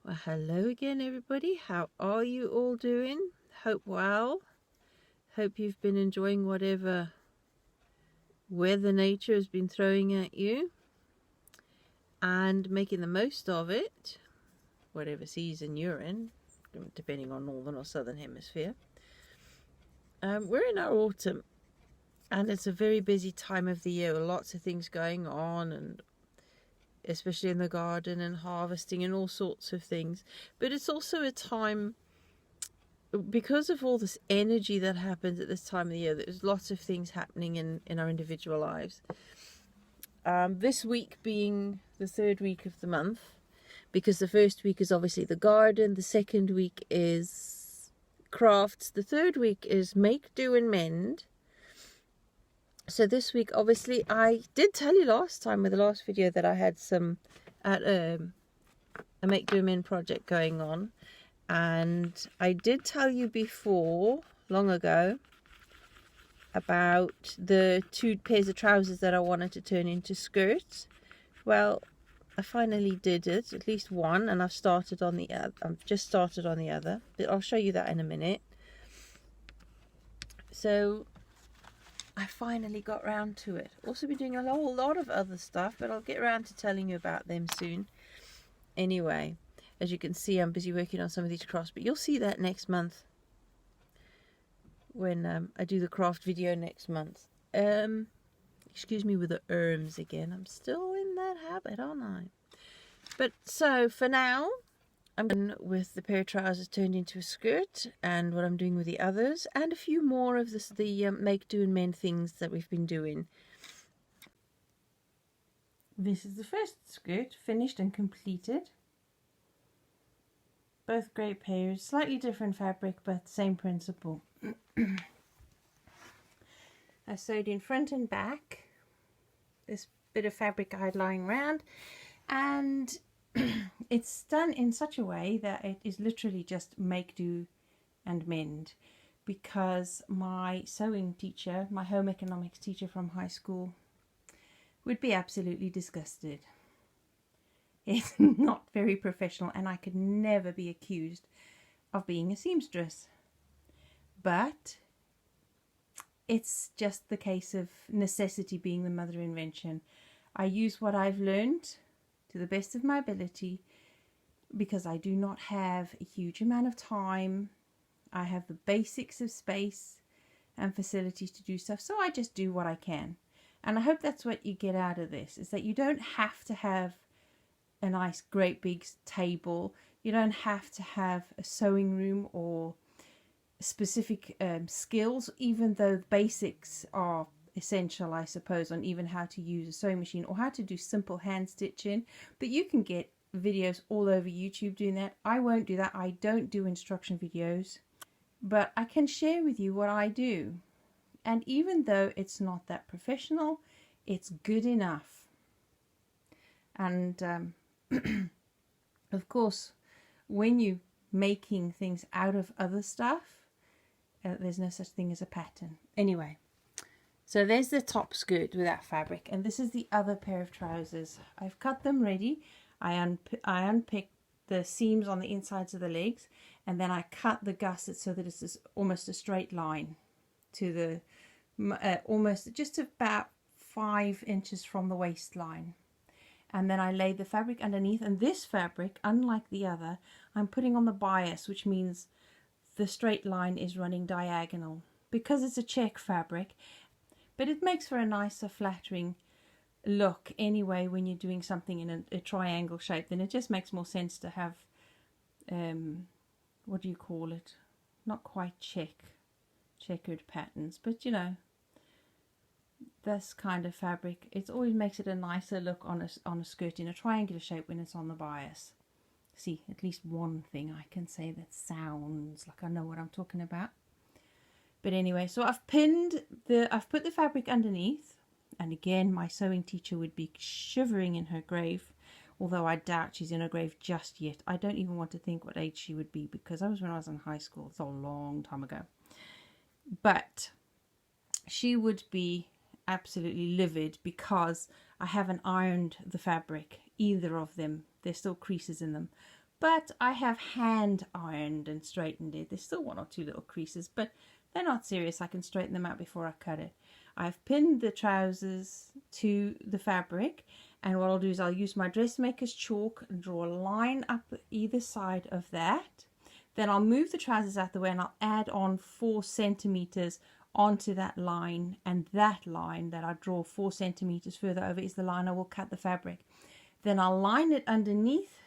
Well, hello again, everybody. How are you all doing? Hope well. Hope you've been enjoying whatever weather nature has been throwing at you and making the most of it, whatever season you're in, depending on northern or southern hemisphere. We're in our autumn, and it's a very busy time of the year with lots of things going on, and especially in the garden and harvesting and all sorts of things. But it's also a time, because of all this energy that happens at this time of the year, there's lots of things happening in our individual lives. This week being the third week of the month, because the first week is obviously the garden, the second week is crafts, the third week is make, do and mend. So this week, obviously, I did tell you last time with the last video that I had a make, do and mend project going on. And I did tell you before, long ago, about the 2 pairs of trousers that I wanted to turn into skirts. Well, I finally did it, at least one, and I've started on the other. I've just started on the other, but I'll show you that in a minute. So I finally got round to it. Also been doing a whole lot of other stuff, but I'll get around to telling you about them soon. Anyway, as you can see, I'm busy working on some of these crafts, but you'll see that next month when I do the craft video next month. Excuse me with the again. I'm still in that habit, aren't I? But so for now, I'm done with the pair of trousers turned into a skirt, and what I'm doing with the others, and a few more of the make, do and mend things that we've been doing. This is the first skirt, finished and completed. Both great pairs, slightly different fabric, but same principle. I sewed in front and back this bit of fabric I had lying around, and it's done in such a way that it is literally just make, do and mend, because my sewing teacher, my home economics teacher from high school, would be absolutely disgusted. It's not very professional, and I could never be accused of being a seamstress. But it's just the case of necessity being the mother of invention. I use what I've learned to the best of my ability, because I do not have a huge amount of time. I have the basics of space and facilities to do stuff, so I just do what I can. And I hope that's what you get out of this, is that you don't have to have a nice great big table. You don't have to have a sewing room or specific skills, even though the basics are essential, I suppose, on even how to use a sewing machine or how to do simple hand stitching. But you can get videos all over YouTube doing that. I won't do that. I don't do instruction videos, but I can share with you what I do. And even though it's not that professional, it's good enough. And of course, when you're making things out of other stuff, there's no such thing as a pattern. Anyway, so there's the top skirt with that fabric, and this is the other pair of trousers. I've cut them ready. I unpicked the seams on the insides of the legs, and then I cut the gussets so that it's almost a straight line to the almost just about 5 inches from the waistline. And then I laid the fabric underneath, and this fabric, unlike the other, I'm putting on the bias, which means the straight line is running diagonal, because it's a check fabric. But it makes for a nicer, flattering look anyway when you're doing something in a triangle shape. Then it just makes more sense to have, what do you call it? Not quite checkered patterns, but you know, this kind of fabric, it always makes it a nicer look on a skirt in a triangular shape when it's on the bias. See, at least one thing I can say that sounds like I know what I'm talking about. But anyway, so I've put the fabric underneath, and again, my sewing teacher would be shivering in her grave, although I doubt she's in her grave just yet. I don't even want to think what age she would be, because that was when I was in high school. It's a long time ago. But she would be absolutely livid because I haven't ironed the fabric, either of them. There's still creases in them. but I have hand ironed and straightened it. There's still one or two little creases, but they're not serious. I can straighten them out before I cut it. I've pinned the trousers to the fabric, and what I'll do is I'll use my dressmaker's chalk and draw a line up either side of that. Then I'll move the trousers out the way and I'll add on 4 centimeters onto that line, and that line that I draw 4 centimeters further over is the line I will cut the fabric. Then I'll line it underneath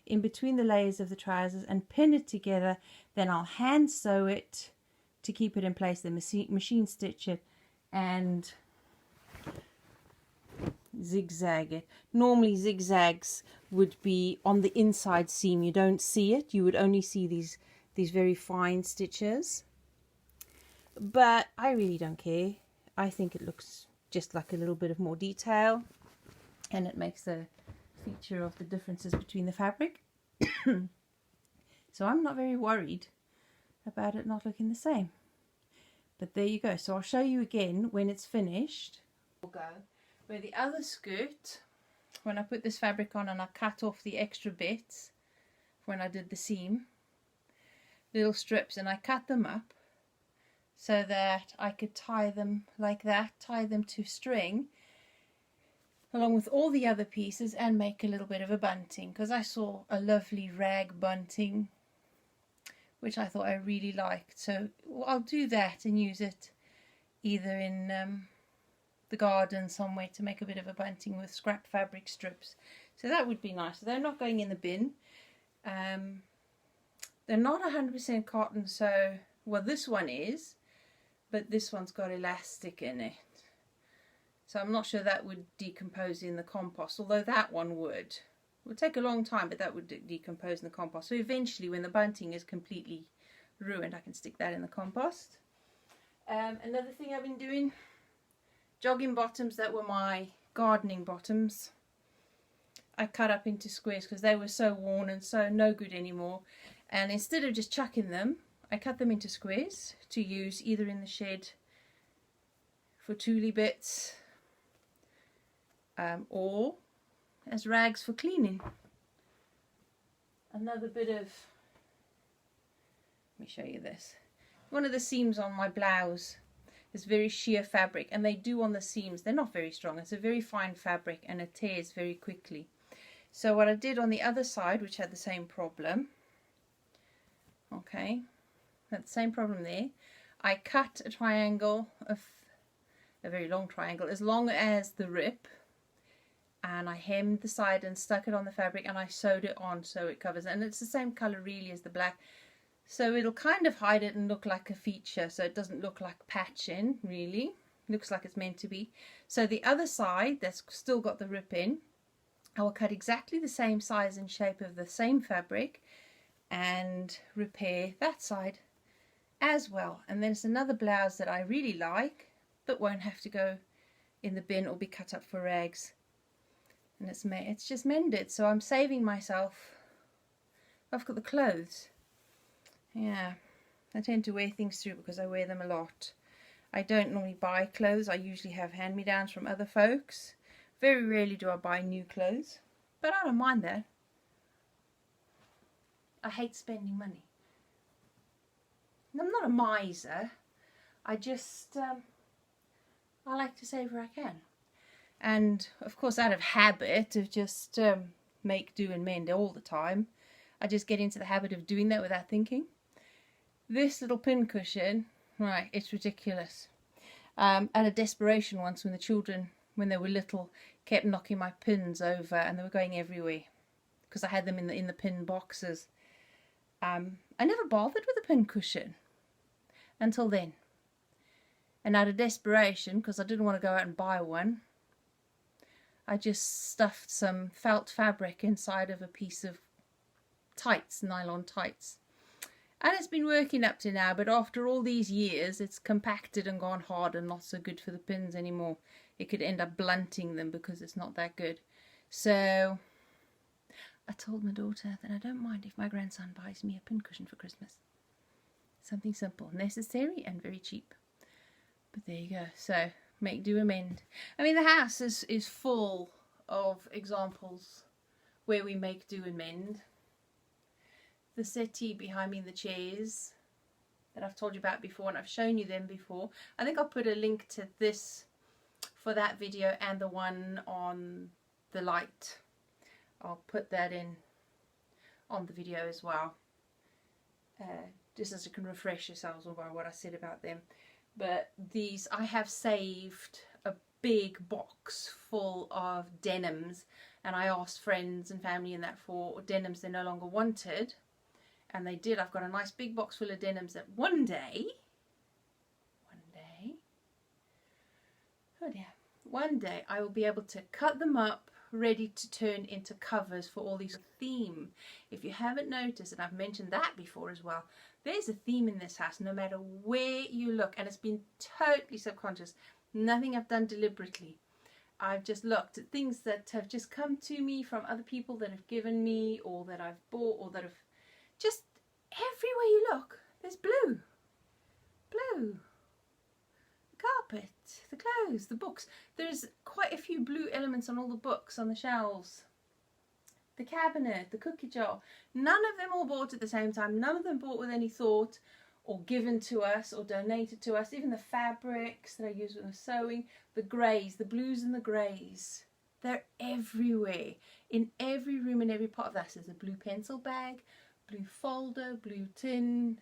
in between the layers of the trousers and pin it together. Then I'll hand sew it to keep it in place, then machine stitch it and zigzag it. Normally zigzags would be on the inside seam. You don't see it. You would only see these very fine stitches. But I really don't care. I think it looks just like a little bit of more detail, and it makes a feature of the differences between the fabric. So I'm not very worried about it not looking the same. But there you go. So I'll show you again when it's finished. We'll go where the other skirt, when I put this fabric on and I cut off the extra bits when I did the seam, little strips, and I cut them up so that I could tie them like that, tie them to string along with all the other pieces and make a little bit of a bunting, because I saw a lovely rag bunting which I thought I really liked. So I'll do that and use it either in the garden somewhere to make a bit of a bunting with scrap fabric strips. So that would be nice. They're not going in the bin. They're not 100% cotton, so, well, this one is, but this one's got elastic in it. So I'm not sure that would decompose in the compost, although that one would. It would take a long time, but that would decompose in the compost. So eventually, when the bunting is completely ruined, I can stick that in the compost. Another thing I've been doing, jogging bottoms that were my gardening bottoms, I cut up into squares because they were so worn and so no good anymore. And instead of just chucking them, I cut them into squares to use either in the shed for toolie bits, or as rags for cleaning. Another bit of, let me show you this. One of the seams on my blouse is very sheer fabric, and they do on the seams. They're not very strong. It's a very fine fabric and it tears very quickly. So what I did on the other side, which had the same problem, okay, had the same problem there, I cut a triangle, of a very long triangle, as long as the rip, and I hemmed the side and stuck it on the fabric, and I sewed it on so it covers it. And it's the same colour really as the black, so it'll kind of hide it and look like a feature, so it doesn't look like patching really. It looks like it's meant to be. So the other side that's still got the rip in, I will cut exactly the same size and shape of the same fabric and repair that side as well. And then it's another blouse that I really like that won't have to go in the bin or be cut up for rags. And it's just mended, so I'm saving myself. I've got the clothes. Yeah, I tend to wear things through because I wear them a lot. I don't normally buy clothes. I usually have hand-me-downs from other folks. Very rarely do I buy new clothes, but I don't mind that. I hate spending money. I'm not a miser. I just, I like to save where I can. And of course, out of habit of just make, do and mend all the time, I just get into the habit of doing that without thinking. This little pin cushion, right, it's ridiculous. Out of desperation once, when the children, when they were little, kept knocking my pins over and they were going everywhere because I had them in the pin boxes. I never bothered with a pin cushion until then. And out of desperation, because I didn't want to go out and buy one, I just stuffed some felt fabric inside of a piece of tights, nylon tights. And it's been working up to now, but after all these years, it's compacted and gone hard and not so good for the pins anymore. It could end up blunting them because it's not that good. So I told my daughter that I don't mind if my grandson buys me a pin cushion for Christmas. Something simple, necessary and very cheap. But there you go. So make do amend. I mean, the house is full of examples where we make do and mend. the settee behind me and the chairs that I've told you about before, and I've shown you them before. I think I'll put a link to this for that video and the one on the light. I'll put that in on the video as well, just as you can refresh yourselves on what I said about them. But these, I have saved a big box full of denims, and I asked friends and family and that for denims they no longer wanted, and they did. I've got a nice big box full of denims that one day, oh dear, one day I will be able to cut them up, ready to turn into covers for all these theme. If you haven't noticed, and I've mentioned that before as well, there's a theme in this house no matter where you look, and it's been totally subconscious. Nothing I've done deliberately. I've just looked at things that have just come to me from other people that have given me, or that I've bought, or that have just, everywhere you look there's blue. Carpet, the clothes, the books. There's quite a few blue elements on all the books on the shelves. The cabinet, the cookie jar. None of them all bought at the same time. None of them bought with any thought, or given to us, or donated to us. Even the fabrics that I use with the sewing, the greys, the blues and the greys. They're everywhere. In every room, in every part of that. There's a blue pencil bag, blue folder, blue tin,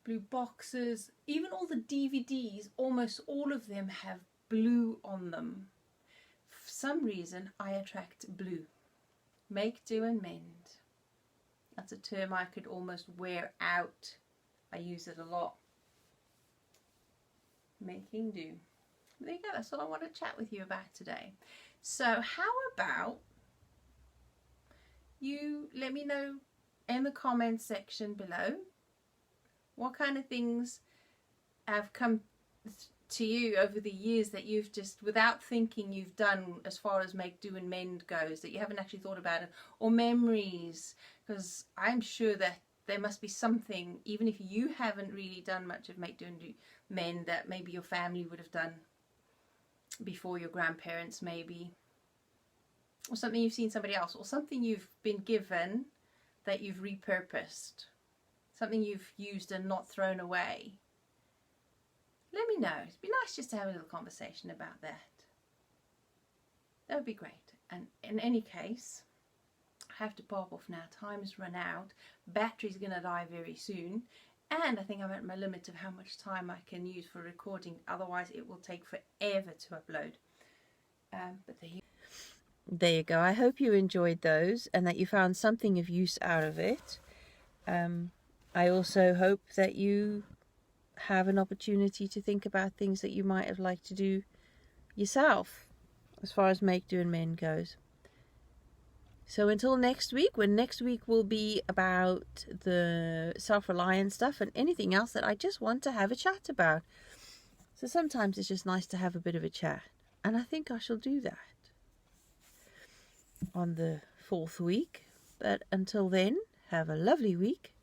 blue boxes. Even all the DVDs, almost all of them have blue on them. For some reason I attract blue. Make, do and mend. That's a term I could almost wear out. I use it a lot. Making do. There you go, that's all I want to chat with you about today. So how about you let me know in the comments section below what kind of things have come to you over the years that you've just, without thinking, you've done as far as make, do and mend goes, that you haven't actually thought about it, or memories, because I'm sure that there must be something, even if you haven't really done much of make, do and mend, that maybe your family would have done before, your grandparents maybe, or something you've seen somebody else, or something you've been given that you've repurposed. Something you've used and not thrown away. Let me know. It'd be nice just to have a little conversation about that. That would be great. And in any case, I have to pop off now. Time has run out. Battery's going to die very soon. And I think I'm at my limit of how much time I can use for recording. Otherwise, it will take forever to upload. But there you go. I hope you enjoyed those and that you found something of use out of it. I also hope that you have an opportunity to think about things that you might have liked to do yourself as far as make, do and mend goes. So until next week, when next week will be about the self-reliance stuff and anything else that I just want to have a chat about. So sometimes it's just nice to have a bit of a chat, and I think I shall do that on the 4th week. But until then, have a lovely week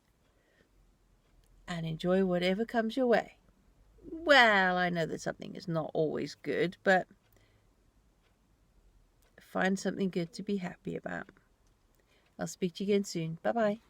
and enjoy whatever comes your way. Well, I know that something is not always good, but find something good to be happy about. I'll speak to you again soon. Bye-bye.